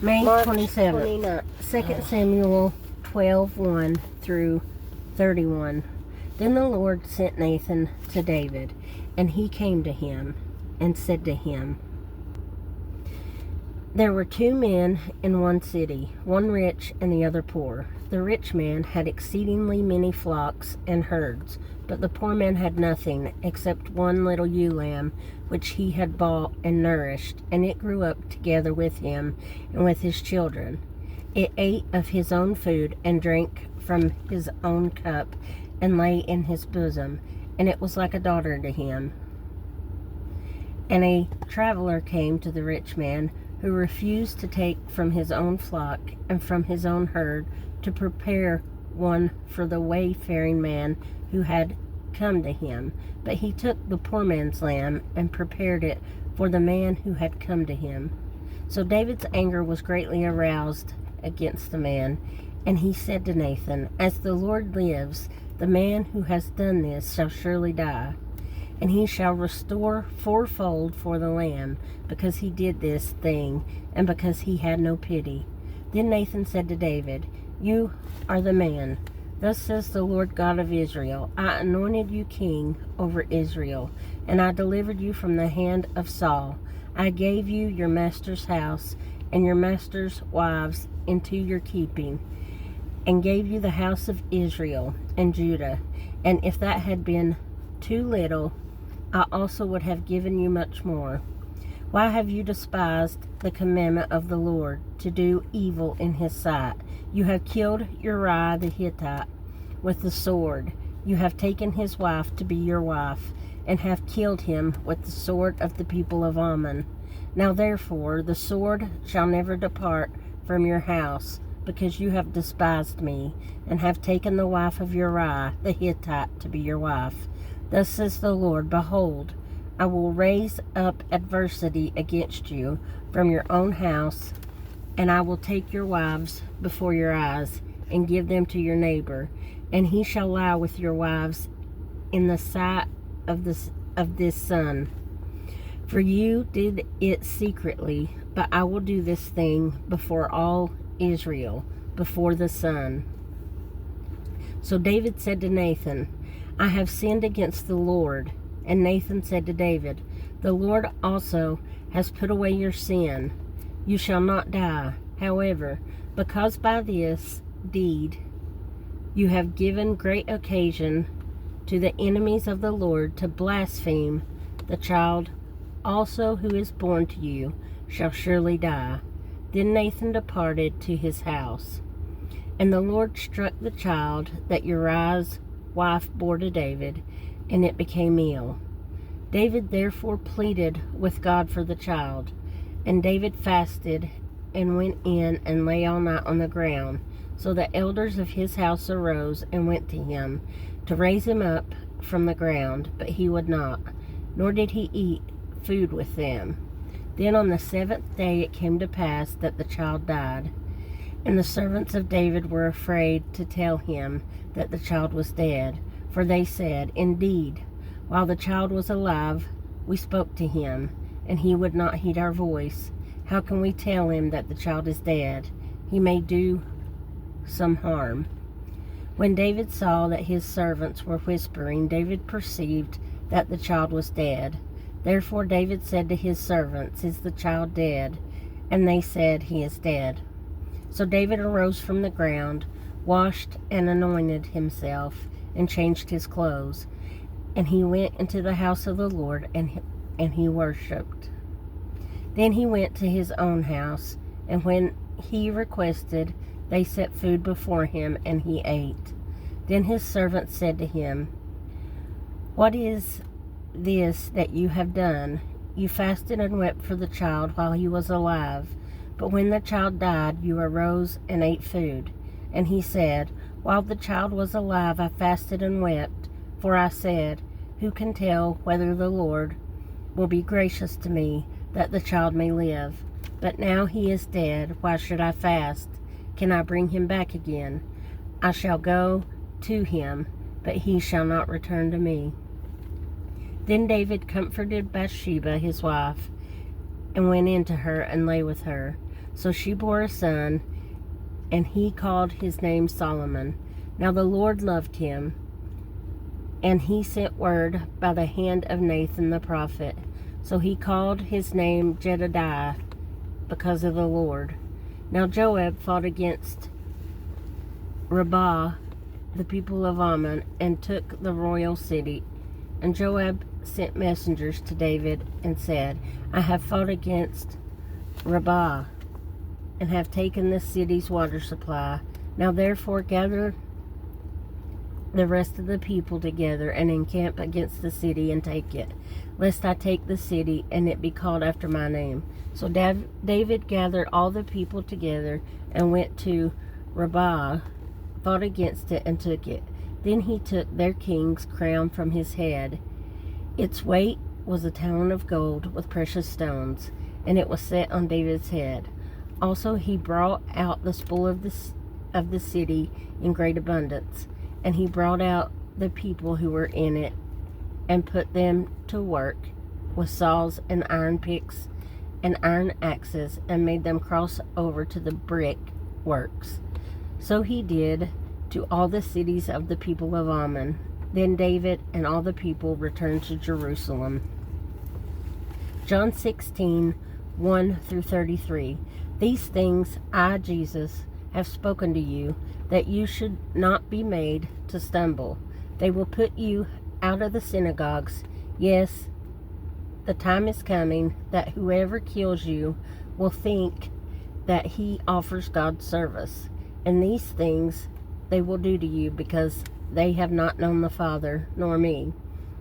May March 27th. 29th. 2 Samuel 12:1 through 31. Then the Lord sent Nathan to David, and he came to him and said to him, There were 2 men in one city, one rich and the other poor. The rich man had exceedingly many flocks and herds, but the poor man had nothing except one little ewe lamb, which he had bought and nourished, and it grew up together with him and with his children. It ate of his own food and drank from his own cup and lay in his bosom, and it was like a daughter to him. And a traveler came to the rich man, who refused to take from his own flock and from his own herd to prepare one for the wayfaring man who had come to him. But he took the poor man's lamb and prepared it for the man who had come to him. So David's anger was greatly aroused against the man, and he said to Nathan, As the Lord lives, the man who has done this shall surely die, and he shall restore 4-fold for the lamb, because he did this thing, and because he had no pity. Then Nathan said to David, You are the man. Thus says the Lord God of Israel, I anointed you king over Israel, and I delivered you from the hand of Saul. I gave you your master's house and your master's wives into your keeping, and gave you the house of Israel and Judah. And if that had been too little, I also would have given you much more. Why have you despised the commandment of the Lord, to do evil in his sight? You have killed Uriah the Hittite with the sword. You have taken his wife to be your wife, and have killed him with the sword of the people of Ammon. Now therefore the sword shall never depart from your house, because you have despised me, and have taken the wife of Uriah the Hittite to be your wife. Thus says the Lord, Behold, I will raise up adversity against you from your own house, and I will take your wives before your eyes, and give them to your neighbor, and he shall lie with your wives in the sight of this sun. For you did it secretly, but I will do this thing before all Israel, before the sun. So David said to Nathan, I have sinned against the Lord. And Nathan said to David, The Lord also has put away your sin. You shall not die. However, because by this deed you have given great occasion to the enemies of the Lord to blaspheme, the child also who is born to you shall surely die. Then Nathan departed to his house. And the Lord struck the child that Uriah's wife bore to David, and it became ill. David therefore pleaded with God for the child, and David fasted and went in and lay all night on the ground. So the elders of his house arose and went to him to raise him up from the ground, but he would not, nor did he eat food with them. Then on the 7th day it came to pass that the child died, and the servants of David were afraid to tell him that the child was dead, for they said, Indeed, while the child was alive, we spoke to him, and he would not heed our voice. How can we tell him that the child is dead? He may do some harm. When David saw that his servants were whispering, David perceived that the child was dead. Therefore David said to his servants, Is the child dead? And they said, He is dead. So David arose from the ground, washed and anointed himself, and changed his clothes. And he went into the house of the Lord, and he worshipped. Then he went to his own house, and when he requested, they set food before him, and he ate. Then his servant said to him, What is this that you have done? You fasted and wept for the child while he was alive, but when the child died, you arose and ate food. And he said, While the child was alive, I fasted and wept, for I said, Who can tell whether the Lord will be gracious to me, that the child may live? But now he is dead, why should I fast? Can I bring him back again? I shall go to him, but he shall not return to me. Then David comforted Bathsheba his wife, and went in to her and lay with her. So she bore a son, and he called his name Solomon. Now the Lord loved him, and he sent word by the hand of Nathan the prophet. So he called his name Jedediah, because of the Lord. Now Joab fought against Rabbah, the people of Ammon, and took the royal city. And Joab sent messengers to David and said, I have fought against Rabbah, and have taken the city's water supply. Now therefore gather the rest of the people together, and encamp against the city, and take it, lest I take the city, and it be called after my name. So David gathered all the people together, and went to Rabbah, fought against it, and took it. Then he took their king's crown from his head. Its weight was a talent of gold with precious stones, and it was set on David's head. Also he brought out the spoil of the city in great abundance, and he brought out the people who were in it, and put them to work with saws and iron picks and iron axes, and made them cross over to the brick works. So he did to all the cities of the people of Ammon. Then David and all the people returned to Jerusalem. John 16:1-33. These things I, Jesus, have spoken to you, that you should not be made to stumble. They will put you out of the synagogues. Yes, the time is coming that whoever kills you will think that he offers God service. And these things they will do to you, because they have not known the Father nor me.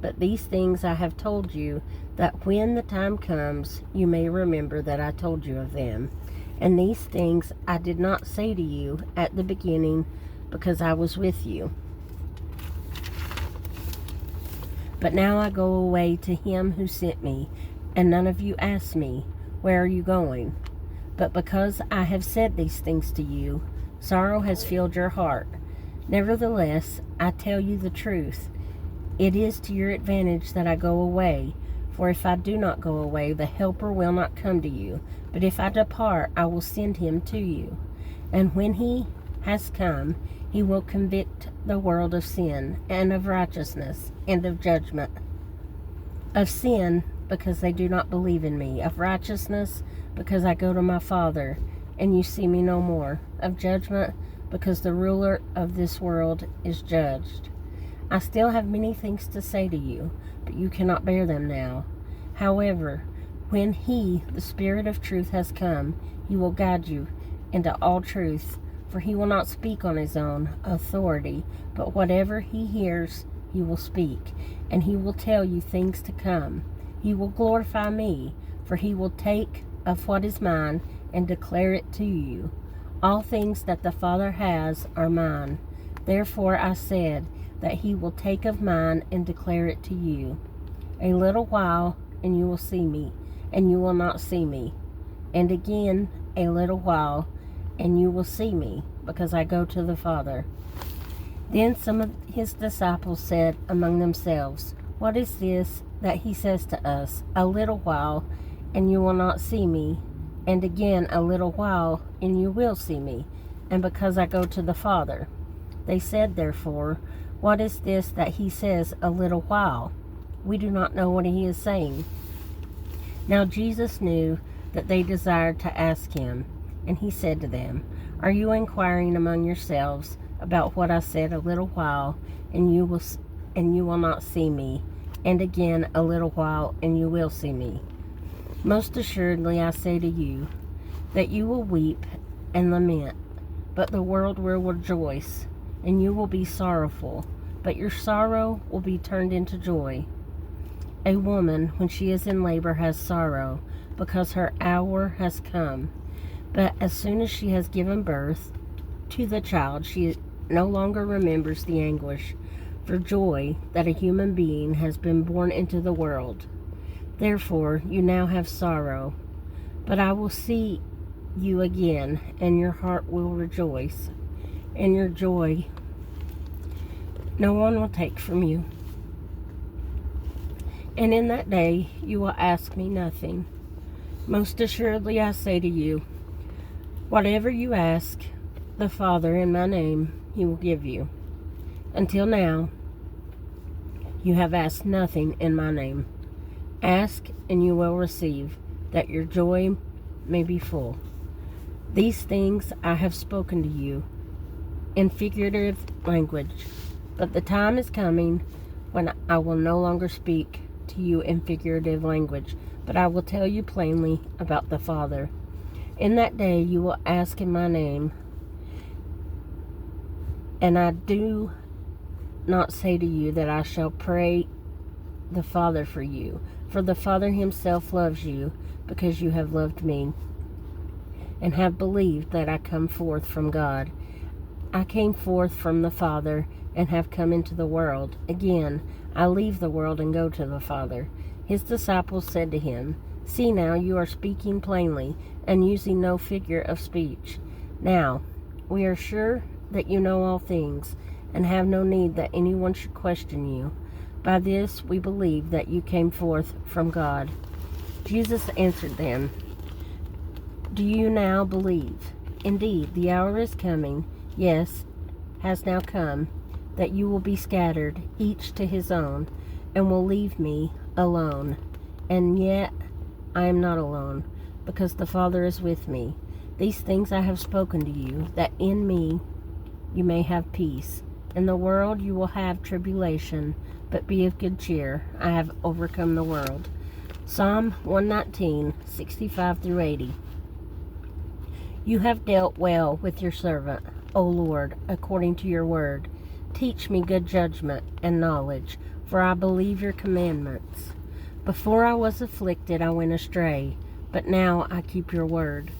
But these things I have told you, that when the time comes, you may remember that I told you of them. And these things I did not say to you at the beginning, because I was with you. But now I go away to him who sent me, and none of you ask me, where are you going? But because I have said these things to you, sorrow has filled your heart. Nevertheless, I tell you the truth. It is to your advantage that I go away. For if I do not go away, the Helper will not come to you. But if I depart, I will send him to you. And when he has come, he will convict the world of sin, and of righteousness, and of judgment. Of sin, because they do not believe in me. Of righteousness, because I go to my Father, and you see me no more. Of judgment, because the ruler of this world is judged. I still have many things to say to you, but you cannot bear them now. However, when he, the Spirit of truth, has come, he will guide you into all truth, for he will not speak on his own authority, but whatever he hears, he will speak, and he will tell you things to come. He will glorify me, for he will take of what is mine and declare it to you. All things that the Father has are mine. Therefore I said that he will take of mine and declare it to you. A little while, and you will see me, and you will not see me. And again, a little while, and you will see me, because I go to the Father. Then some of his disciples said among themselves, What is this that he says to us? A little while, and you will not see me. And again, a little while, and you will see me, and because I go to the Father. They said, therefore, What is this that he says, a little while? We do not know what he is saying. Now Jesus knew that they desired to ask him, and he said to them, Are you inquiring among yourselves about what I said, a little while, and you will not see me, and again a little while, and you will see me? Most assuredly I say to you, that you will weep and lament, but the world will rejoice, and you will be sorrowful, but your sorrow will be turned into joy. A woman, when she is in labor, has sorrow, because her hour has come. But as soon as she has given birth to the child, she no longer remembers the anguish for joy that a human being has been born into the world. Therefore, you now have sorrow, but I will see you again, and your heart will rejoice, and your joy no one will take from you. And in that day you will ask me nothing. Most assuredly I say to you, Whatever you ask the Father in my name, he will give you. Until now, you have asked nothing in my name. Ask, and you will receive, that your joy may be full. These things I have spoken to you in figurative language, but the time is coming when I will no longer speak to you in figurative language, but I will tell you plainly about the Father. In that day you will ask in my name, and I do not say to you that I shall pray the Father for you, for the Father himself loves you, because you have loved me, and have believed that I come forth from God. I came forth from the Father, and have come into the world. Again, I leave the world and go to the Father. His disciples said to him, See now, you are speaking plainly, and using no figure of speech. Now, we are sure that you know all things, and have no need that anyone should question you. By this we believe that you came forth from God. Jesus answered them, Do you now believe? Indeed, the hour is coming, yes, has now come, that you will be scattered, each to his own, and will leave me alone. And yet I am not alone, because the Father is with me. These things I have spoken to you, that in me you may have peace. In the world you will have tribulation, but be of good cheer. I have overcome the world. Psalm 119, 65 through 80. You have dealt well with your servant, O Lord, according to your word. Teach me good judgment and knowledge, for I believe your commandments. Before I was afflicted, I went astray, but now I keep your word.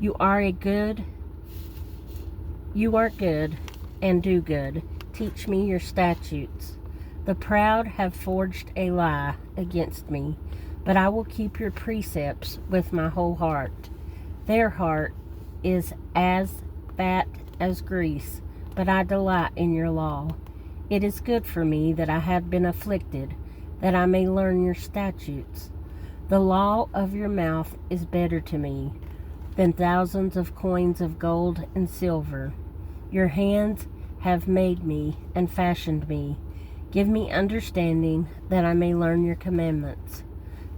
You are good and do good. Teach me your statutes. The proud have forged a lie against me, but I will keep your precepts with my whole heart. Their heart is as fat as grease, but I delight in your law. It is good for me that I have been afflicted, that I may learn your statutes. The law of your mouth is better to me than thousands of coins of gold and silver. Your hands have made me and fashioned me. Give me understanding that I may learn your commandments.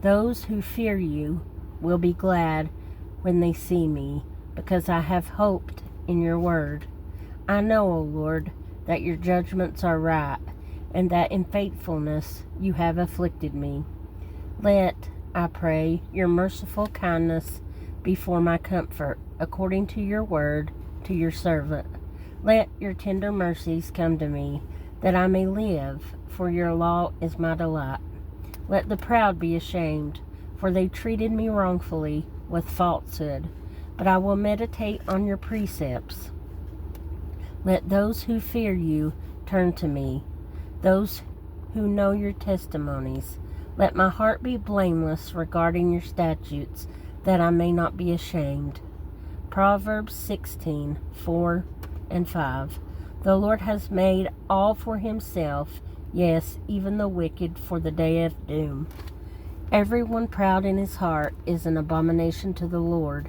Those who fear you will be glad when they see me, because I have hoped in your word. I know, O Lord, that your judgments are right, and that in faithfulness you have afflicted me. Let, I pray, your merciful kindness be for my comfort, according to your word to your servant. Let your tender mercies come to me, that I may live, for your law is my delight. Let the proud be ashamed, for they treated me wrongfully with falsehood, but I will meditate on your precepts. Let those who fear you turn to me, those who know your testimonies. Let my heart be blameless regarding your statutes, that I may not be ashamed. Proverbs 16, 4 and 5. The Lord has made all for himself, yes, even the wicked for the day of doom. Everyone proud in his heart is an abomination to the Lord.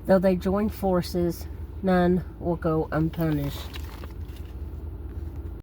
Though they join forces, none will go unpunished.